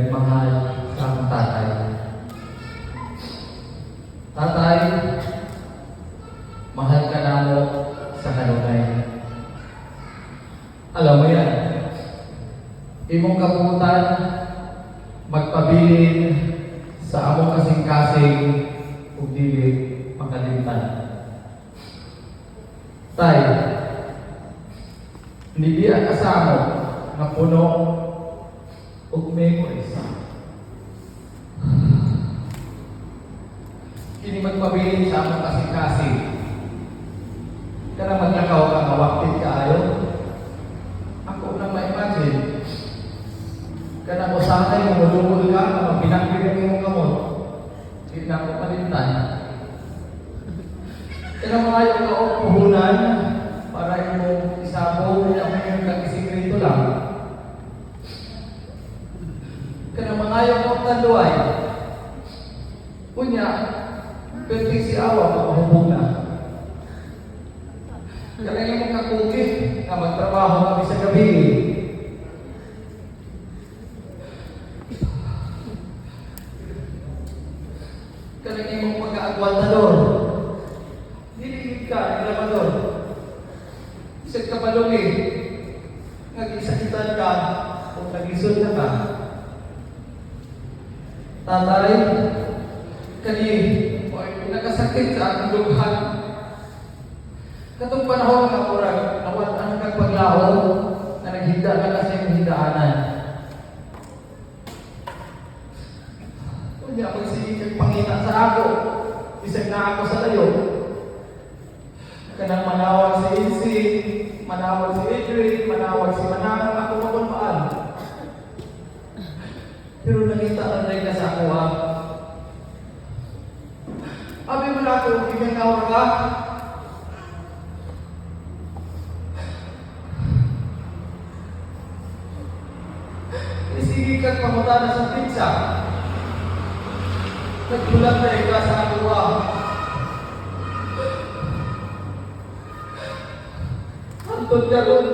nagmahal sa akong tatay. Tatay, mahal ka na mo sa kanunay. Alam mo yan, imong kabutan, magpabilin sa among kasing-kasing ug dili makalimtan. Tay, nibiya ka sa amo na puno ug memories. Kini magpabilin sa among kasing-kasing. Kana maglakaw ka nga waktit kaayo. Ako nang ma-imagine. Kana mo sanay mo mulungol ka, nga pinagbilang imong kamot. Hindi na ako palintan. Kana mga yung kaupuhunan para imong isabong na may kagisikreto lang. Kana mga yung kautanduay. Punya, pwede si awa makahubog na. Kana yung kakukit na magtrabaho kami sa gabi. Kana yung pagka-agwantador. Diligid ka, nilamador. Isag ka palungi. Nag-isakitan ka o nag-isod na ka. Tatay, kani, nakasakit sa aking lughan. Katong panahon nga orang nawatan kag paglaho na naghinda ka na sa iyong hindaanan. Kunya magsige kag pangita sa ako, isag na ako sa layo. Kanang manawag si Insi, manawag si Adrian, manawag si Manang, ako makunpaan. Pero nakita ang rin ka sa ako ha. Abi mo na ako, imanawag ka. Sige kang pamutana sa pizza. Nagbulat na ikaw sa akuha. Antod ka ron.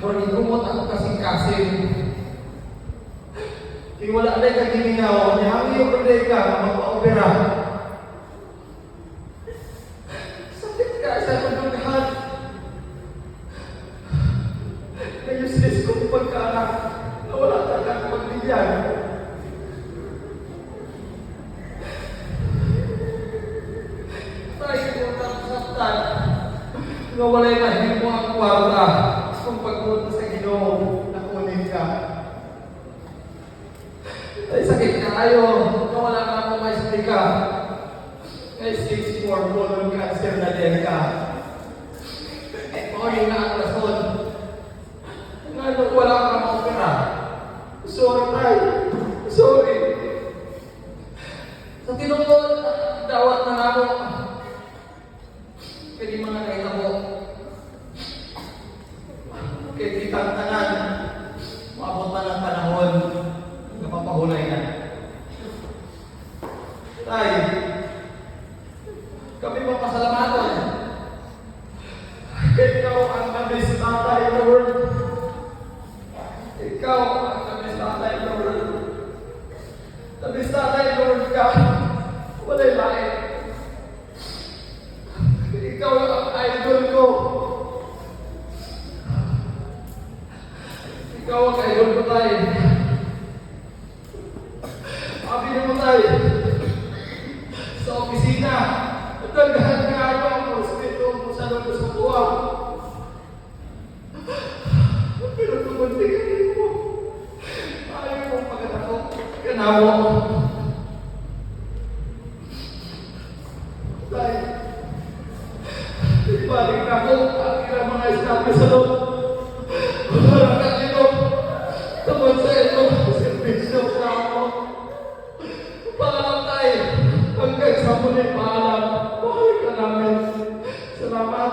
Murag ikumot ako kasing-kasing. Iwala na ka giningaw. Nihangi yung pwede ka na magpa-opera. Sakit ka sa pagdugahan. Na-useless kong pagkaanak na wala talagang pagbigyan. Tayo ko tapos-saptan na wala'y mahimo ang kwarta kung pagpunta sa Ginoo na kunin ka. Ay sakit ka kayo na wala na akong maisip ka. Ay 6-4 colon cancer na din ka. Maunin na ang rason. Ngayon wala ka maupira. Sorry tayo. Sorry. Sa tinungkol, dawat na ako. Kaya mga naitabo. Kaya kitang tanan. Maabot na ng panahon. Napapahulay na. Tay, kami mapasalamatan. Kaya ikaw ang nabis tatay in the world. Ikaw ang nabis tatay in the world. Nabis tatay in the world ka. Wala'y lain. Ikaw ang idol ko. Ikaw ang idol ko tayo. Abi na mo tayo. Sa opisina. Nagdagahan ka ano ang respeto mo sa lalo sa buwan. Pero tumunti ka rin mo. Ayaw mong pagkatakot. Kanawa mo. Tayo. Ibalik na ako ang ilang mga iskape sa loob. Wala ka dito. Tungkol sa ito. Servisyo sa ako. Paalam tayo. Hanggang sa muli paalam. Mahal ka namin. Salamat.